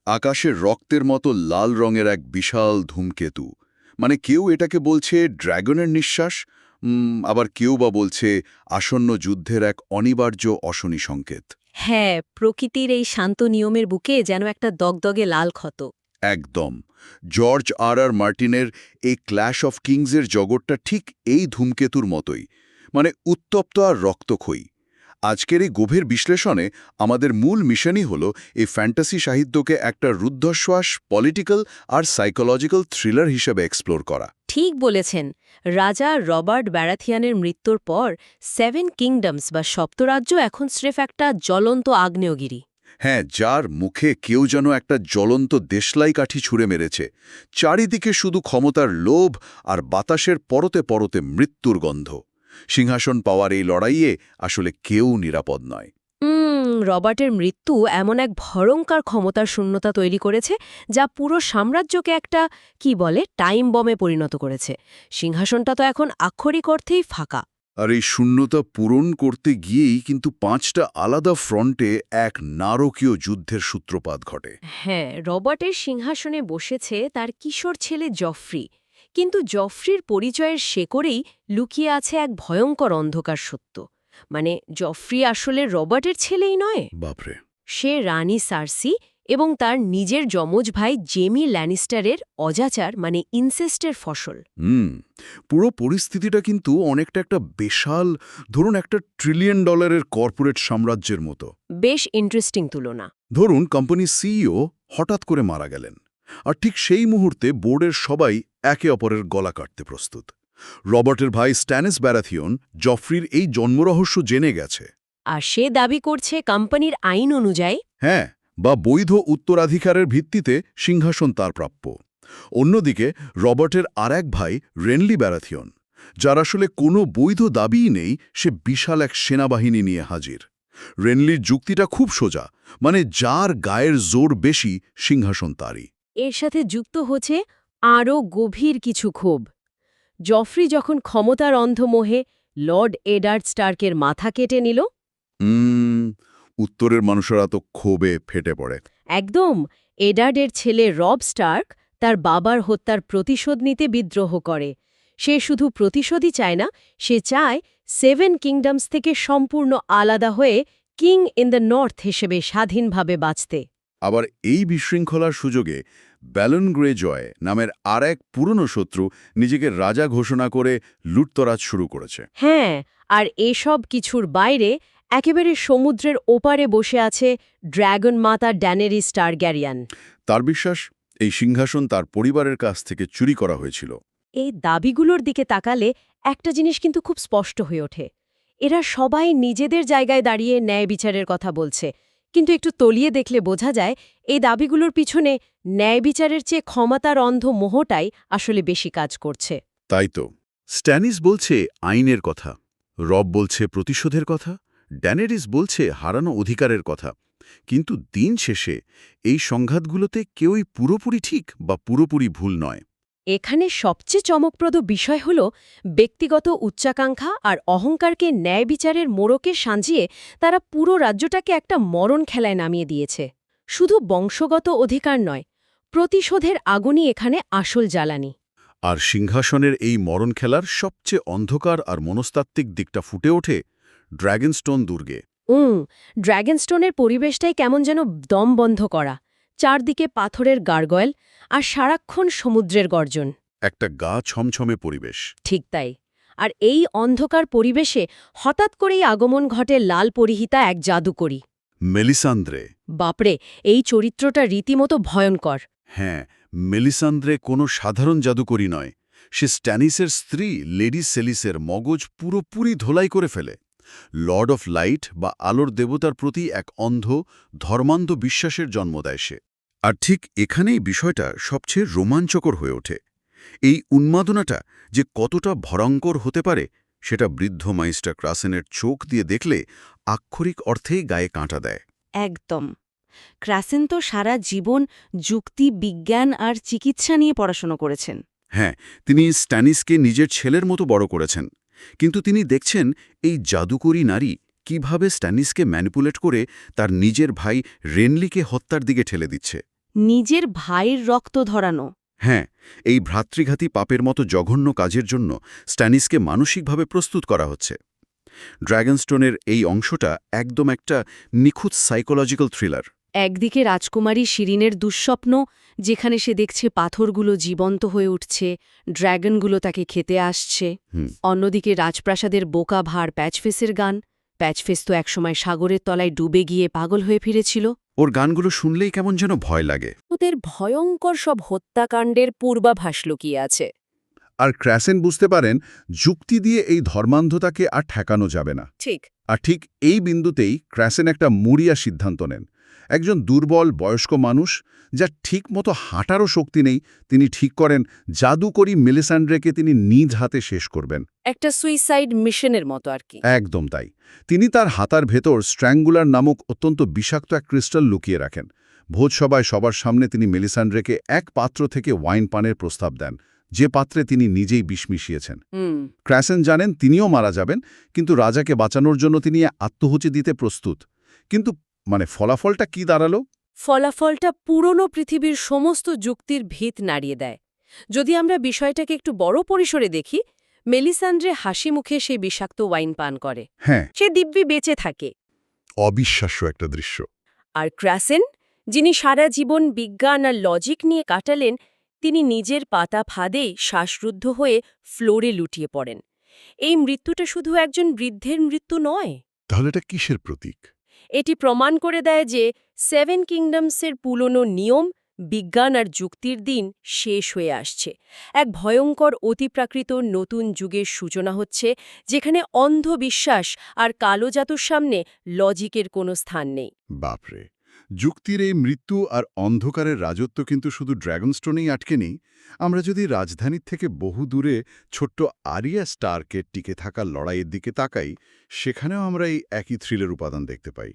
আকাশে রক্তের মতো লাল রঙের এক বিশাল ধূমকেতু। মানে কেউ এটাকে বলছে ড্র্যাগনের নিঃশ্বাস, আবার কেউ বা বলছে আসন্ন যুদ্ধের এক অনিবার্য অশনি সংকেত। হ্যাঁ, প্রকৃতির এই শান্ত নিয়মের বুকে যেন একটা দগদগে লাল ক্ষত। একদম। জর্জ আর মার্টিনের এই ক্ল্যাশ অফ কিংসের জগৎটা ঠিক এই ধূমকেতুর মতোই, মানে উত্তপ্ত আর রক্তক্ষয়ী। আজকের এই গভীর বিশ্লেষণে আমাদের মূল মিশনই হল এই ফ্যান্টাসি সাহিত্যকে একটা রুদ্ধশ্বাস, পলিটিক্যাল আর সাইকোলজিক্যাল থ্রিলার হিসেবে এক্সপ্লোর করা। ঠিক বলেছেন। রাজা রবার্ট ব্যারাথিয়ানের মৃত্যুর পর 7 কিংডমস বা সপ্তরাজ্য এখন স্রেফ একটা জ্বলন্ত আগ্নেয়গিরি। হ্যাঁ, যার মুখে কেউ যেন একটা জ্বলন্ত দেশলাই কাঠি ছুঁড়ে মেরেছে। চারিদিকে শুধু ক্ষমতার লোভ আর বাতাসের পরতে পরতে মৃত্যুর গন্ধ। সিংহাসন পাওয়ার এই লড়াইয়ে আসলে কেউ নিরাপদ নয়। রবার্টের মৃত্যু এমন এক ভয়ঙ্কর ক্ষমতার শূন্যতা তৈরি করেছে যা পুরো সাম্রাজ্যকে একটা কি বলে টাইম বমে পরিণত করেছে। সিংহাসনটা তো এখন আক্ষরিক অর্থেই ফাঁকা। আর এই শূন্যতা পূরণ করতে গিয়েই কিন্তু 5টা আলাদা ফ্রন্টে এক নারকীয় যুদ্ধের সূত্রপাত ঘটে। হ্যাঁ, রবার্টের সিংহাসনে বসেছে তার কিশোর ছেলে জফ্রি, কিন্তু জফ্রির পরিচয়ের শেকড়েই লুকিয়ে আছে এক ভয়ঙ্কর অন্ধকার সত্য। মানে জফ্রি আসলে রবার্টের ছেলেই নয়, বাপরে! সে রানী সার্সি এবং তার নিজের যমজ ভাই জেমি ল্যানিস্টারের অজাচার মানে ইনসেস্টের ফসল। হুম। পুরো পরিস্থিতিটা কিন্তু অনেকটা একটা বিশাল, ধরুন একটা $1 ট্রিলিয়ন কর্পোরেট সাম্রাজ্যের মতো। বেশ ইন্টারেস্টিং তুলনা। ধরুন কোম্পানির সিইও হঠাৎ করে মারা গেলেন, আর ঠিক সেই মুহূর্তে বোর্ডের সবাই একে অপরের গলা কাটতে প্রস্তুত। রবার্টের ভাই স্ট্যানিস ব্যারাথিয়ন জফ্রির এই জন্মরহস্য জেনে গেছে। আর সে দাবি করছে কোম্পানির আইন অনুযায়ী হ্যাঁ, বা বৈধ উত্তরাধিকারের ভিত্তিতে সিংহাসন তার প্রাপ্য। অন্যদিকে রবার্টের আর এক ভাই রেনলি ব্যারাথিয়ন, যার আসলে কোনো বৈধ দাবিই নেই, সে বিশাল এক সেনাবাহিনী নিয়ে হাজির। রেনলির যুক্তিটা খুব সোজা, মানে যার গায়ের জোর বেশি সিংহাসন তারই। এর সাথে যুক্ত হচ্ছে আরও গভীর কিছু ক্ষোভ। জফ্রি যখন ক্ষমতার অন্ধমোহে লর্ড এডার্ড স্টার্কের মাথা কেটে নিল, উত্তরের মানুষেরা তো ক্ষোভে ফেটে পড়ে। একদম, এডার্ডের ছেলে রব স্টার্ক তার বাবার হত্যার প্রতিশোধ নিতে বিদ্রোহ করে। সে শুধু প্রতিশোধই চায় না, সে চায় 7 কিংডমস থেকে সম্পূর্ণ আলাদা হয়ে কিং ইন দ্য নর্থ হিসেবে স্বাধীনভাবে বাঁচতে। আবার এই বিশৃঙ্খলার সুযোগে ব্যালন গ্রেজয় নামের আর এক পুরনো শত্রু নিজেকে রাজা ঘোষণা করে লুটতরাজ শুরু করেছে। হ্যাঁ, আর এসব কিছুর বাইরে একেবারে সমুদ্রের ওপারে বসে আছে ড্র্যাগন মাতা ড্যানেরিস টারগ্যারিয়ান। তার বিশ্বাস এই সিংহাসন তার পরিবারের কাছ থেকে চুরি করা হয়েছিল। এই দাবিগুলোর দিকে তাকালে একটা জিনিস কিন্তু খুব স্পষ্ট হয়ে ওঠে। এরা সবাই নিজেদের জায়গায় দাঁড়িয়ে ন্যায় বিচারের কথা বলছে, কিন্তু একটু তলিয়ে দেখলে বোঝা যায় এই দাবিগুলোর পিছনে ন্যায় বিচারের চেয়ে ক্ষমতার অন্ধ মোহটাই আসলে বেশি কাজ করছে। তাই তো স্ট্যানিস বলছে আইনের কথা, রব বলছে প্রতিশোধের কথা, ড্যানেরিস বলছে হারানো অধিকারের কথা। কিন্তু দিন শেষে এই সংঘাতগুলোতে কেউই পুরোপুরি ঠিক বা পুরোপুরি ভুল নয়। এখানে সবচেয়ে চমকপ্রদ বিষয় হল ব্যক্তিগত উচ্চাকাঙ্ক্ষা আর অহংকারকে ন্যায় বিচারের মোড়কে সাজিয়ে তারা পুরো রাজ্যটাকে একটা মরণ খেলায় নামিয়ে দিয়েছে। শুধু বংশগত অধিকার নয়, প্রতিশোধের আগুনই এখানে আসল জ্বালানি। আর সিংহাসনের এই মরণ খেলার সবচেয়ে অন্ধকার আর মনস্তাত্ত্বিক দিকটা ফুটে ওঠে ড্র্যাগনস্টোন দুর্গে। ড্র্যাগনস্টোনের পরিবেশটাই কেমন যেন দম বন্ধ করা, চারদিকে পাথরের গার্গয়েল আর সারাক্ষণ সমুদ্রের গর্জন। একটা গা ছমছমে পরিবেশ। ঠিক তাই। আর এই অন্ধকার পরিবেশে হঠাৎ করেই আগমন ঘটে লাল পরিহিতা এক জাদুকরী, মেলিসান্দ্রে। বাপরে, এই চরিত্রটা রীতিমতো ভয়ঙ্কর। হ্যাঁ, মেলিসান্দ্রে কোনো সাধারণ জাদুকরী নয়। সে স্ট্যানিসের স্ত্রী লেডি সেলিসের মগজ পুরোপুরি ধোলাই করে ফেলে। লর্ড অফ লাইট বা আলোর দেবতার প্রতি এক অন্ধ, ধর্মান্ধ বিশ্বাসের জন্ম দেয় সে। আর ঠিক এখানেই বিষয়টা সবচেয়ে রোমাঞ্চকর হয়ে ওঠে। এই উন্মাদনাটা যে কতটা ভয়ঙ্কর হতে পারে সেটা বৃদ্ধ মাইস্টার ক্রাসেনের চোখ দিয়ে দেখলে আক্ষরিক অর্থেই গায়ে কাঁটা দেয়। একদম। ক্রাসেন তো সারা জীবন যুক্তি, বিজ্ঞান আর চিকিৎসা নিয়ে পড়াশোনা করেছেন। হ্যাঁ, তিনি স্ট্যানিসকে নিজের ছেলের মতো বড় করেছেন, কিন্তু তিনি দেখছেন এই জাদুকরী নারী কিভাবে স্ট্যানিসকে ম্যানিপুলেট করে তার নিজের ভাই রেনলিকে হত্যার দিকে ঠেলে দিচ্ছে। নিজের ভাইয়ের রক্ত ধরানো। হ্যাঁ, এই ভ্রাতৃঘাতী পাপের মতো জঘন্য কাজের জন্য স্ট্যানিসকে মানসিকভাবে প্রস্তুত করা হচ্ছে। ড্র্যাগনস্টোনের এই অংশটা একদম একটা নিখুঁত সাইকোলজিক্যাল থ্রিলার। একদিকে রাজকুমারী শিরিনের দুঃস্বপ্ন, যেখানে সে দেখছে পাথরগুলো জীবন্ত হয়ে উঠছে, ড্র্যাগনগুলো তাকে খেতে আসছে। অন্যদিকে রাজপ্রাসাদের বোকা ভার প্যাচফেসের গান। প্যাচফেস তো একসময় সাগরের তলায় ডুবে গিয়ে পাগল হয়ে ফিরেছিল। ওর গানগুলো শুনলেই কেমন যেন ভয় লাগে। ওদের ভয়ঙ্কর সব হত্যাকাণ্ডের পূর্বাভাস লুকিয়ে আছে। আর ক্র্যাসেন বুঝতে পারেন যুক্তি দিয়ে এই ধর্মান্ধতাকে আর ঠেকানো যাবে না। ঠিক। আর ঠিক এই বিন্দুতেই ক্র্যাসেন একটা মুড়িয়া সিদ্ধান্ত নেন। একজন দুর্বল বয়স্ক মানুষ, যার ঠিকমতো হাঁটারও শক্তি নেই, তিনি ঠিক করেন জাদুকরী মেলিসান্ড্রেকে তিনি নিজ হাতে শেষ করবেন। একটা সুইসাইড মিশনের মতো আর কি। একদম তাই। তিনি তার হাতার ভেতর স্ট্র্যাঙ্গুলার নামক অত্যন্ত বিষাক্ত এক ক্রিস্টাল লুকিয়ে রাখেন। ভোজসভায় সবার সামনে তিনি মেলিসান্ড্রেকে এক পাত্র থেকে ওয়াইন পানের প্রস্তাব দেন, যে পাত্রে তিনি নিজেই বিষ মিশিয়েছেন। ক্র্যাসেন জানেন তিনিও মারা যাবেন, কিন্তু রাজাকে বাঁচানোর জন্য তিনি আত্মহুতি দিতে প্রস্তুত। কিন্তু ফলাফলটা কি দাঁড়ালো? ফলাফলটা পুরনো পৃথিবীর সমস্ত যুক্তির ভিত নাড়িয়ে দেয়। যদি আমরা বিষয়টাকে একটু বড় পরিসরে দেখি, মেলিসান্ড্রে হাসি মুখে সেই বিষাক্ত ওয়াইন পান করে। হ্যাঁ, সে দিব্যি বেঁচে থাকে। অবিশ্বাস্য একটা দৃশ্য। আর ক্র্যাসেন, যিনি সারা জীবন বিজ্ঞান আর লজিক নিয়ে কাটালেন, তিনি নিজের পাতা ফাঁদেই শ্বাসরুদ্ধ হয়ে ফ্লোরে লুটিয়ে পড়েন। এই মৃত্যুটা শুধু একজন বৃদ্ধের মৃত্যু নয়। তাহলে এটা কিসের প্রতীক? এটি প্রমাণ করে দেয় যে সেভেন কিংডমসের পুরনো নিয়ম, বিজ্ঞান আর যুক্তির দিন শেষ হয়ে আসছে। এক ভয়ঙ্কর অতিপ্রাকৃত নতুন যুগের সূচনা হচ্ছে, যেখানে অন্ধবিশ্বাস আর কালো জাদুর সামনে লজিকের কোনো স্থান নেই। বাপরে, যুক্তির এই মৃত্যু আর অন্ধকারের রাজত্ব কিন্তু শুধু ড্র্যাগনস্টোনেই আটকে নেই। আমরা যদি রাজধানীর থেকে বহু দূরে ছোট্ট আরিয়া স্টার্কের টিকে থাকা লড়াইয়ের দিকে তাকাই, সেখানেও আমরা এই একই থ্রিলের উপাদান দেখতে পাই।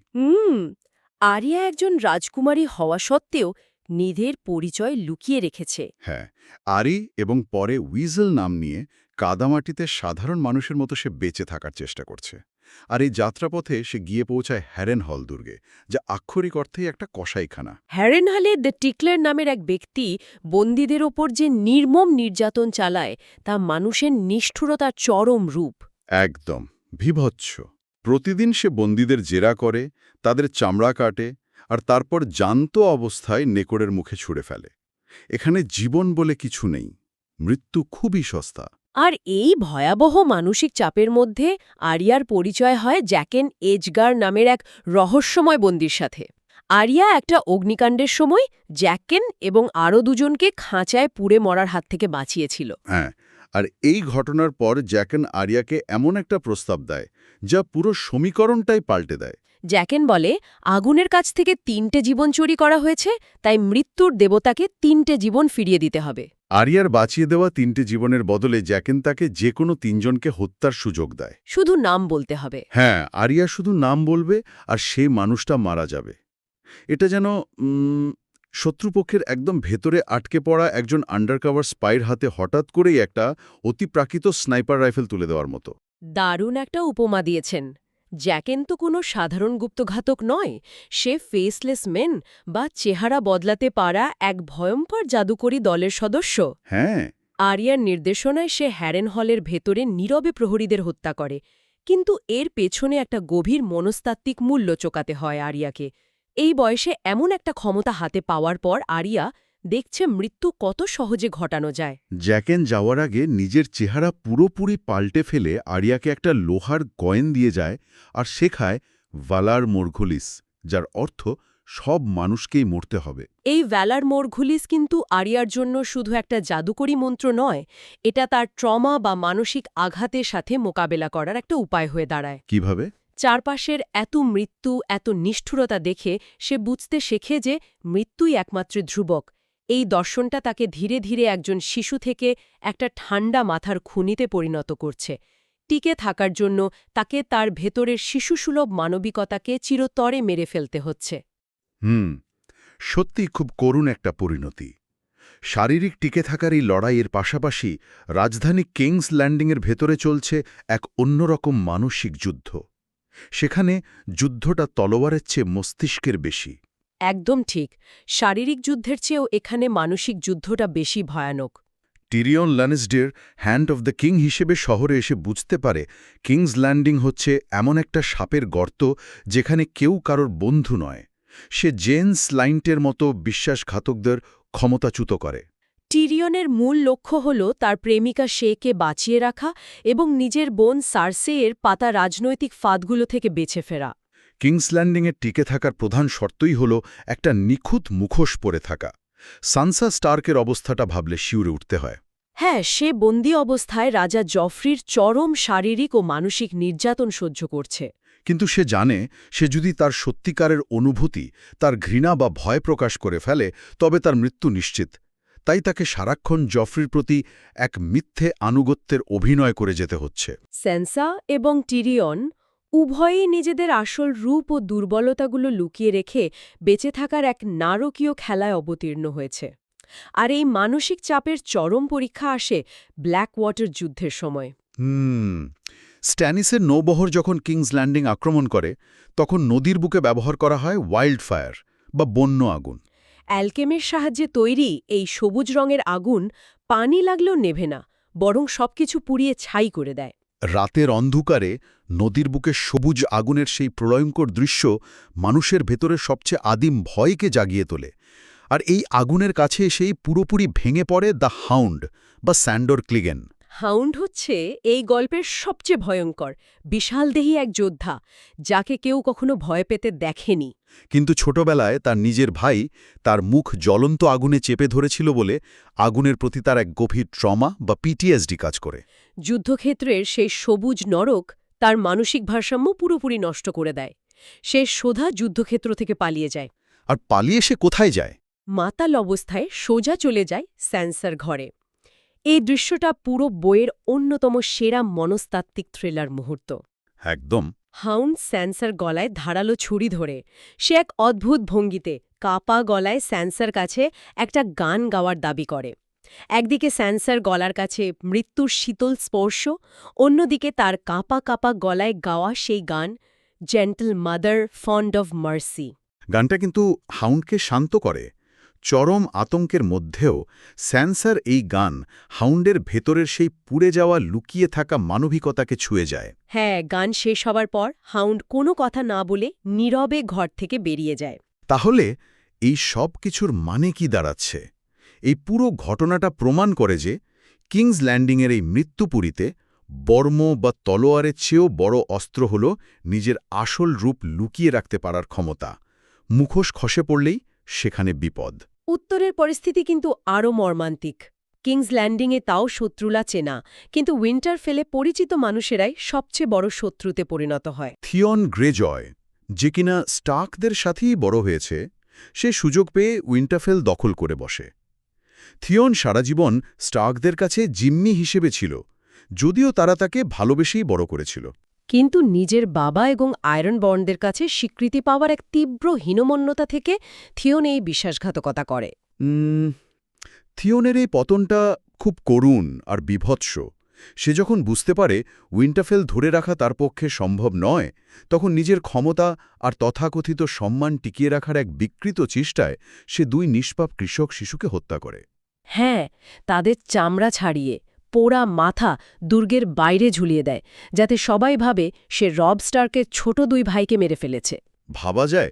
আরিয়া একজন রাজকুমারী হওয়া সত্ত্বেও নিধের পরিচয় লুকিয়ে রেখেছে। হ্যাঁ, আরি এবং পরে উইজল নাম নিয়ে কাদামাটিতে সাধারণ মানুষের মতো সে বেঁচে থাকার চেষ্টা করছে। আর এই যাত্রাপথে সে গিয়ে পৌঁছায় হ্যারেনহল দুর্গে, যা আক্ষরিক অর্থেই একটা কসাইখানা। হ্যারেনহলে দ্য টিকলার নামের এক ব্যক্তি বন্দীদের ওপর যে নির্মম নির্যাতন চালায়, তা মানুষের নিষ্ঠুরতার চরম রূপ। একদম বীভৎস। প্রতিদিন সে বন্দীদের জেরা করে, তাদের চামড়া কাটে, আর তারপর জ্যান্ত অবস্থায় নেকড়ের মুখে ছুঁড়ে ফেলে। এখানে জীবন বলে কিছু নেই, মৃত্যু খুবই সস্তা। আর এই ভয়াবহ মানসিক চাপের মধ্যে আরিয়ার পরিচয় হয় জ্যাকেন এজগার নামের এক রহস্যময় বন্দীর সাথে। আরিয়া একটা অগ্নিকাণ্ডের সময় জ্যাকেন এবং আরও দুজনকে খাঁচায় পুড়ে মরার হাত থেকে বাঁচিয়েছিল। হ্যাঁ, আর এই ঘটনার পর জ্যাকেন আরিয়াকে এমন একটা প্রস্তাব দেয়, যা পুরো সমীকরণটাই পাল্টে দেয়। জ্যাকেন বলে, আগুনের কাছ থেকে 3টে জীবন চুরি করা হয়েছে, তাই মৃত্যুর দেবতাকে 3টে জীবন ফিরিয়ে দিতে হবে। আরিয়ার বাঁচিয়ে দেওয়া 3টে জীবনের বদলে জ্যাকেন তাকে যে কোনো 3জনকে হত্যার সুযোগ দেয়। শুধু নাম বলতে হবে। হ্যাঁ, আরিয়া শুধু নাম বলবে আর সেই মানুষটা মারা যাবে। এটা যেন শত্রুপক্ষের একদম ভেতরে আটকে পড়া একজন আন্ডারকভার স্পাইর হাতে হঠাৎ করেই একটা অতিপ্রাকৃত স্নাইপার রাইফেল তুলে দেওয়ার মতো। দারুণ একটা উপমা দিয়েছেন। জ্যাকেন তো কোনো সাধারণ গুপ্তঘাতক নয়, সে ফেসলেস মেন বা চেহারা বদলাতে পারা এক ভয়ঙ্কর জাদুকরী দলের সদস্য। হ্যাঁ, আরিয়ার নির্দেশনায় সে হ্যারেনহলের ভেতরে নীরবে প্রহরীদের হত্যা করে, কিন্তু এর পেছনে একটা গভীর মনস্তাত্ত্বিক মূল্য চোকাতে হয় আরিয়াকে। এই বয়সে এমন একটা ক্ষমতা হাতে পাওয়ার পর আরিয়া দেখছে মৃত্যু কত সহজে ঘটানো যায়। জ্যাকেন যাওয়ার আগে নিজের চেহারা পুরোপুরি পাল্টে ফেলে আরিয়াকে একটা লোহার কয়েন দিয়ে যায় আর শেখায় ভালার মোরঘুলিস, যার অর্থ সব মানুষকেই মরতে হবে। এই ভ্যালার মোরঘুলিস কিন্তু আরিয়ার জন্য শুধু একটা জাদুকরী মন্ত্র নয়, এটা তার ট্রমা বা মানসিক আঘাতের সাথে মোকাবেলা করার একটা উপায় হয়ে দাঁড়ায়। কিভাবে? চারপাশের এত মৃত্যু, এত নিষ্ঠুরতা দেখে সে বুঝতে শেখে যে মৃত্যুই একমাত্র ধ্রুবক। এই দর্শনটা তাকে ধীরে ধীরে একজন শিশু থেকে একটা ঠান্ডা মাথার খুনিতে পরিণত করছে। টিকে থাকার জন্য তাকে তার ভেতরের শিশুসুলভ মানবিকতাকে চিরতরে মেরে ফেলতে হচ্ছে। সত্যি খুব করুণ একটা পরিণতি। শারীরিক টিকে থাকার এই লড়াইয়ের পাশাপাশি রাজধানী কিংস ল্যান্ডিংয়ের ভেতরে চলছে এক অন্যরকম মানসিক যুদ্ধ। সেখানে যুদ্ধটা তলোয়ারের চেয়ে মস্তিষ্কের বেশি। একদম ঠিক। শারীরিক যুদ্ধের চেয়েও এখানে মানসিক যুদ্ধটা বেশি ভয়ানক। টিরিয়ন ল্যানিসডের হ্যান্ড অফ দ্য কিং হিসেবে শহরে এসে বুঝতে পারে কিংস ল্যান্ডিং হচ্ছে এমন একটা সাপের গর্ত যেখানে কেউ কারোর বন্ধু নয়। সে জেন্স লাইন্টের মতো বিশ্বাসঘাতকদের ক্ষমতাচ্যুত করে। টিরিয়নের মূল লক্ষ্য হল তার প্রেমিকা শেকে বাঁচিয়ে রাখা এবং নিজের বোন সার্সেয়ের পাতা রাজনৈতিক ফাঁদগুলো থেকে বেঁচে ফেরা। কিংস ল্যান্ডিংয়ে টিকে থাকার প্রধান শর্তই হল একটা নিখুঁত মুখোশ পরে থাকা। সানসা স্টার্কের অবস্থাটা ভাবলে শিউরে উঠতে হয়। হ্যাঁ, সে বন্দী অবস্থায় রাজা জফরির চরম শারীরিক ও মানসিক নির্যাতন সহ্য করছে। কিন্তু সে জানে সে যদি তার সত্যিকারের অনুভূতি, তার ঘৃণা বা ভয় প্রকাশ করে ফেলে তবে তার মৃত্যু নিশ্চিত। তাই তাকে সারাক্ষণ জফরির প্রতি এক মিথ্যে আনুগত্যের অভিনয় করে যেতে হচ্ছে। স্যানসা এবং টিরিয়ন উভয়েই নিজেদের আসল রূপ ও দুর্বলতাগুলো লুকিয়ে রেখে বেঁচে থাকার এক নারকীয় খেলায় অবতীর্ণ হয়েছে। আর এই মানসিক চাপের চরম পরীক্ষা আসে ব্ল্যাক ওয়াটার যুদ্ধের সময়। স্ট্যানিসের নৌবহর যখন কিংস ল্যান্ডিং আক্রমণ করে তখন নদীর বুকে ব্যবহার করা হয় ওয়াইল্ড ফায়ার বা বন্য আগুন। অ্যালকেমের সাহায্যে তৈরি এই সবুজ রঙের আগুন পানি লাগলেও নেভে না, বরং সবকিছু পুড়িয়ে ছাই করে দেয়। রাতের অন্ধকারে নদীর বুকে সবুজ আগুনের সেই প্রলয়ঙ্কর দৃশ্য মানুষের ভেতরে সবচেয়ে আদিম ভয়কে জাগিয়ে তোলে। আর এই আগুনের কাছে এসেই পুরোপুরি ভেঙে পড়ে দ্য হাউন্ড বা স্যান্ডর ক্লিগেন। হাউন্ড হচ্ছে এই গল্পের সবচেয়ে ভয়ঙ্কর বিশালদেহী এক যোদ্ধা, যাকে কেউ কখনো ভয় পেতে দেখেনি। কিন্তু ছোটবেলায় তার নিজের ভাই তার মুখ জ্বলন্ত আগুনে চেপে ধরেছিল বলে আগুনের প্রতি তার এক গভীর ট্রমা বা পিটিএসডি কাজ করে। যুদ্ধক্ষেত্রের সেই সবুজ নরক তার মানসিক ভারসাম্য পুরোপুরি নষ্ট করে দেয়। সে সোজা যুদ্ধক্ষেত্র থেকে পালিয়ে যায়। আর পালিয়ে সে কোথায় যায়? মাতাল অবস্থায় সোজা চলে যায় স্যানসার ঘরে। এই দৃশ্যটা পুরো বইয়ের অন্যতম সেরা মনস্তাত্ত্বিক থ্রিলার মুহূর্ত। একদম। হাউন্ড স্যানসার গলায় ধারালো ছুরি ধরে সে এক অদ্ভুত ভঙ্গিতে কাপা গলায় স্যানসার কাছে একটা গান গাওয়ার দাবি করে। একদিকে স্যানসার গলার কাছে মৃত্যুর শীতল স্পর্শ, অন্যদিকে তার কাপা কাপা গলায় গাওয়া সেই গান, gentle mother fond of mercy. গানটা কিন্তু হাউন্ডকে শান্ত করে। চরম আতঙ্কের মধ্যেও স্যানসার এই গান হাউন্ডের ভেতরের সেই পুড়ে যাওয়া লুকিয়ে থাকা মানবিকতাকে ছুঁয়ে যায়। হ্যাঁ, গান শেষ হবার পর হাউন্ড কোনো কথা না বলে নীরবে ঘর থেকে বেরিয়ে যায়। তাহলে এই সব কিছুর মানে কি দাঁড়াচ্ছে? এই পুরো ঘটনাটা প্রমাণ করে যে কিংস ল্যান্ডিংয়ের এই মৃত্যুপুরীতে বর্ম বা তলোয়ারের চেয়েও বড় অস্ত্র হল নিজের আসল রূপ লুকিয়ে রাখতে পারার ক্ষমতা। মুখোশ খসে পড়লেই সেখানে বিপদ। উত্তরের পরিস্থিতি কিন্তু আরও মর্মান্তিক। কিংস ল্যান্ডিংয়ে তাও শত্রুলা চেনা, কিন্তু উইন্টারফেলে পরিচিত মানুষেরাই সবচেয়ে বড় শত্রুতে পরিণত হয়। থিয়ন গ্রেজয়, যে কিনা স্টার্কদের সাথেই বড় হয়েছে, সে সুযোগ পেয়ে উইন্টারফেল দখল করে বসে। থিয়ন সারাজীবন স্টার্কদের কাছে জিম্মি হিসেবে ছিল, যদিও তারা তাকে ভালোবেসেই বড় করেছিল। কিন্তু নিজের বাবা এবং আয়রনবর্নদের কাছে স্বীকৃতি পাওয়ার এক তীব্র হীনমন্যতা থেকে থিয়ন এই বিশ্বাসঘাতকতা করে। থিয়নের এই পতনটা খুব করুণ আর বীভৎস। সে যখন বুঝতে পারে উইন্টারফেল ধরে রাখা তার পক্ষে সম্ভব নয়, তখন নিজের ক্ষমতা আর তথাকথিত সম্মান টিকিয়ে রাখার এক বিকৃত চেষ্টায় সে দুই নিষ্পাপ কৃষক শিশুকে হত্যা করে। হ্যাঁ, তাদের চামড়া ছাড়িয়ে পোড়া মাথা দুর্গের বাইরে ঝুলিয়ে দেয়, যাতে সবাই ভাবে সে রব স্টার্কের ছোট দুই ভাইকে মেরে ফেলেছে। ভাবা যায়,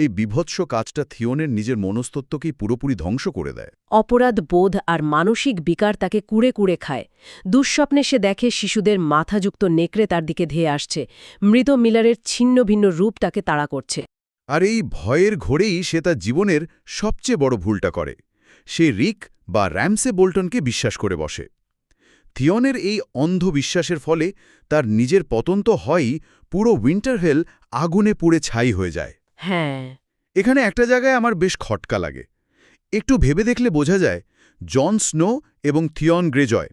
এই বীভৎস কাজটা থিয়নের নিজের মনস্তত্ত্বকেই পুরোপুরি ধ্বংস করে দেয়। অপরাধ বোধ আর মানসিক বিকার তাকে কুড়ে কুড়ে খায়। দুঃস্বপ্নে সে দেখে শিশুদের মাথাযুক্ত নেকড়ে তার দিকে ধেয়ে আসছে, মৃত মিলারের ছিন্ন ভিন্ন রূপ তাকে তাড়া করছে। আর এই ভয়ের ঘোরেই সে তার জীবনের সবচেয়ে বড় ভুলটা করে। সে রিক বা র্যামসে বোল্টনকে বিশ্বাস করে বসে। থিয়নের এই অন্ধ বিশ্বাসের ফলে তার নিজের পতন তো হয়ই, পুরো উইন্টারফেল আগুনে পুড়ে ছাই হয়ে যায়। হ্যাঁ, এখানে একটা জায়গায় আমার বেশ খটকা লাগে। একটু ভেবে দেখলে বোঝা যায়, জন স্নো এবং থিয়ন গ্রেজয়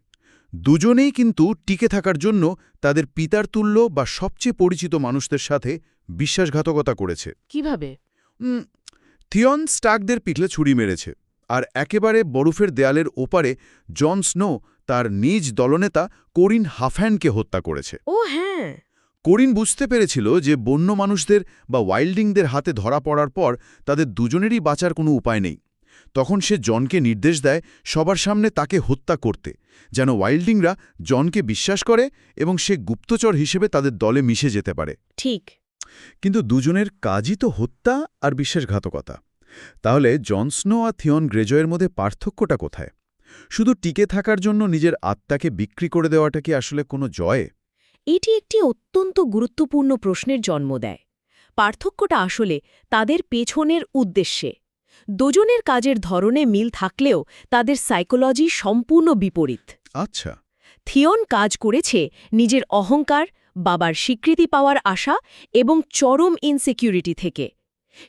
দুজনেই কিন্তু টিকে থাকার জন্য তাদের পিতার তুল্য বা সবচেয়ে পরিচিত মানুষদের সাথে বিশ্বাসঘাতকতা করেছে। কিভাবে? থিয়ন স্টার্কদের পিঠলে ছুরি মেরেছে, আর একেবারে বরফের দেয়ালের ওপারে জন স্নো তার নিজ দলনেতা কোরিন হাফহ্যান্ডকে হত্যা করেছে। ও হ্যাঁ, কোরিন বুঝতে পেরেছিল যে বন্য মানুষদের বা ওয়াইল্ডিংদের হাতে ধরা পড়ার পর তাদের দুজনেরই বাঁচার কোনো উপায় নেই। তখন সে জনকে নির্দেশ দেয় সবার সামনে তাকে হত্যা করতে, যেন ওয়াইল্ডিংরা জনকে বিশ্বাস করে এবং সে গুপ্তচর হিসেবে তাদের দলে মিশে যেতে পারে। ঠিক। কিন্তু দুজনের কাজই তো হত্যা আর বিশ্বাসঘাতকতা। তাহলে জন স্নো আর থিয়ন গ্রেজয়ের মধ্যে পার্থক্যটা কোথায়? শুধু টিকে থাকার জন্য নিজের আত্মাকে বিক্রি করে দেওয়াটা কি আসলে কোনো জয়? এটি একটি অত্যন্ত গুরুত্বপূর্ণ প্রশ্নের জন্ম দেয়। পার্থক্যটা আসলে তাদের পেছনের উদ্দেশ্যে। দুজনের কাজের ধরনে মিল থাকলেও তাদের সাইকোলজি সম্পূর্ণ বিপরীত। আচ্ছা। থিয়ন কাজ করেছে নিজের অহংকার, বাবার স্বীকৃতি পাওয়ার আশা এবং চরম ইনসিকিউরিটি থেকে।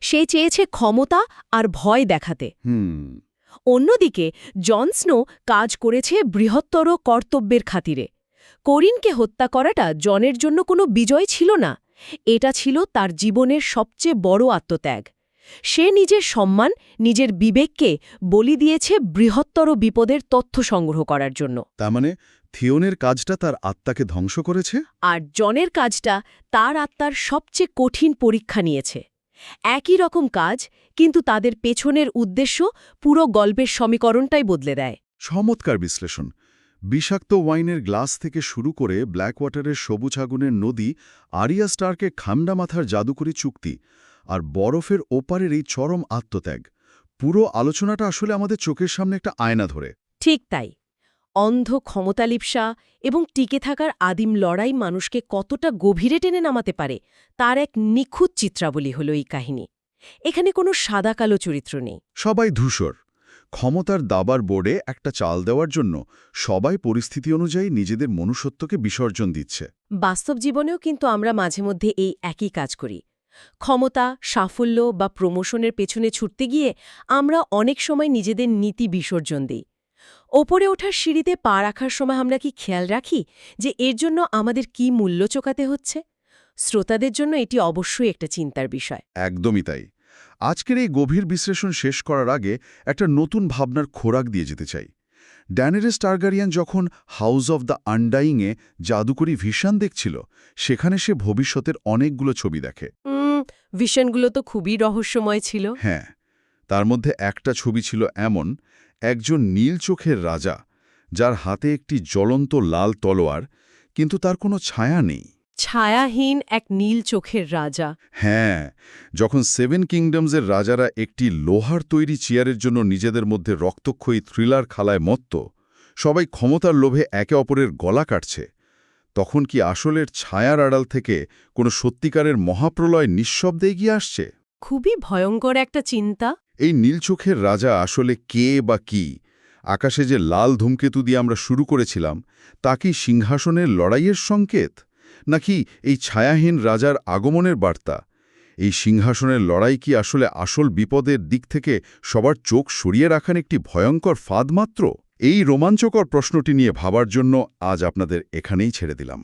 সে চেয়েছে ক্ষমতা আর ভয় দেখাতে। অন্যদিকে জন স্নো কাজ করেছে বৃহত্তর কর্তব্যের খাতিরে। কোরিনকে হত্যা করাটা জনের জন্য কোনো বিজয় ছিল না, এটা ছিল তার জীবনের সবচেয়ে বড় আত্মত্যাগ। সে নিজের সম্মান, নিজের বিবেককে বলি দিয়েছে বৃহত্তর বিপদের তথ্য সংগ্রহ করার জন্য। তার মানে থিয়নের কাজটা তার আত্মাকে ধ্বংস করেছে? আর জনের কাজটা তার আত্মার সবচেয়ে কঠিন পরীক্ষা নিয়েছে। একই রকম কাজ, কিন্তু তাদের পেছনের উদ্দেশ্য পুরো গল্পের সমীকরণটাই বদলে দেয়। চমৎকার বিশ্লেষণ। বিষাক্ত ওয়াইনের গ্লাস থেকে শুরু করে ব্ল্যাক ওয়াটারের সবুজ আগুনের নদী, আরিয়া স্টার্কের খামডা মাথার জাদুকরী চুক্তি, আর বরফের ওপারের এই চরম আত্মত্যাগ, পুরো আলোচনাটা আসলে আমাদের চোখের সামনে একটা আয়না ধরে। ঠিক তাই। অন্ধ ক্ষমতালিপ্সা এবং টিকে থাকার আদিম লড়াই মানুষকে কতটা গভীরে টেনে নামাতে পারে তার এক নিখুঁত চিত্রাবলী হল এই কাহিনী। এখানে কোনো সাদা-কালো চরিত্র নেই। সবাই ধূসর। ক্ষমতার দাবার বোর্ডে একটা চাল দেওয়ার জন্য সবাই পরিস্থিতি অনুযায়ী নিজেদের মনুষ্যত্বকে বিসর্জন দিচ্ছে। বাস্তব জীবনেও কিন্তু আমরা মাঝে মধ্যে এই একই কাজ করি। ক্ষমতা, সাফল্য বা প্রমোশনের পেছনে ছুটতে গিয়ে আমরা অনেক সময় নিজেদের নীতি বিসর্জন দিই। ওপরে ওঠার সিঁড়িতে পা রাখার সময় আমরা কি খেয়াল রাখি যে এর জন্য আমাদের কি মূল্য চোকাতে হচ্ছে? শ্রোতাদের জন্য এটি অবশ্যই একটা চিন্তার বিষয়। একদমই তাই। আজকের এই গভীর বিশ্লেষণ শেষ করার আগে একটা নতুন ভাবনার খোরাক দিয়ে যেতে চাই। ড্যানেরিস টারগারিয়ান যখন হাউস অব দ্য আনডাইংয়ে জাদুকরী ভিশন দেখছিল, সেখানে সে ভবিষ্যতের অনেকগুলো ছবি দেখে। ভিশনগুলো তো খুবই রহস্যময় ছিল। হ্যাঁ, তার মধ্যে একটা ছবি ছিল এমন, একজন নীল চোখের রাজা, যার হাতে একটি জ্বলন্ত লাল তলোয়ার, কিন্তু তার কোনো ছায়া নেই। ছায়াহীন এক নীল চোখের রাজা। হ্যাঁ, যখন সেভেন কিংডমসের রাজারা একটি লোহার তৈরি চেয়ারের জন্য নিজেদের মধ্যে রক্তক্ষয়ী থ্রিলার খেলায় মত্ত, সবাই ক্ষমতার লোভে একে অপরের গলা কাটছে, তখন কি আসলের ছায়ার আড়াল থেকে কোনো সত্যিকারের মহাপ্রলয় নিঃশব্দে এগিয়ে আসছে? খুবই ভয়ঙ্কর একটা চিন্তা। এই নীল চোখের রাজা আসলে কে বা কি? আকাশে যে লাল ধূমকেতু দিয়ে আমরা শুরু করেছিলাম, তা কি সিংহাসনের লড়াইয়ের সংকেত, নাকি এই ছায়াহীন রাজার আগমনের বার্তা? এই সিংহাসনের লড়াই কি আসলে আসল বিপদের দিক থেকে সবার চোখ সরিয়ে রাখার একটি ভয়ঙ্কর ফাঁদ মাত্র? এই রোমাঞ্চকর প্রশ্নটি নিয়ে ভাবার জন্য আজ আপনাদের এখানেই ছেড়ে দিলাম।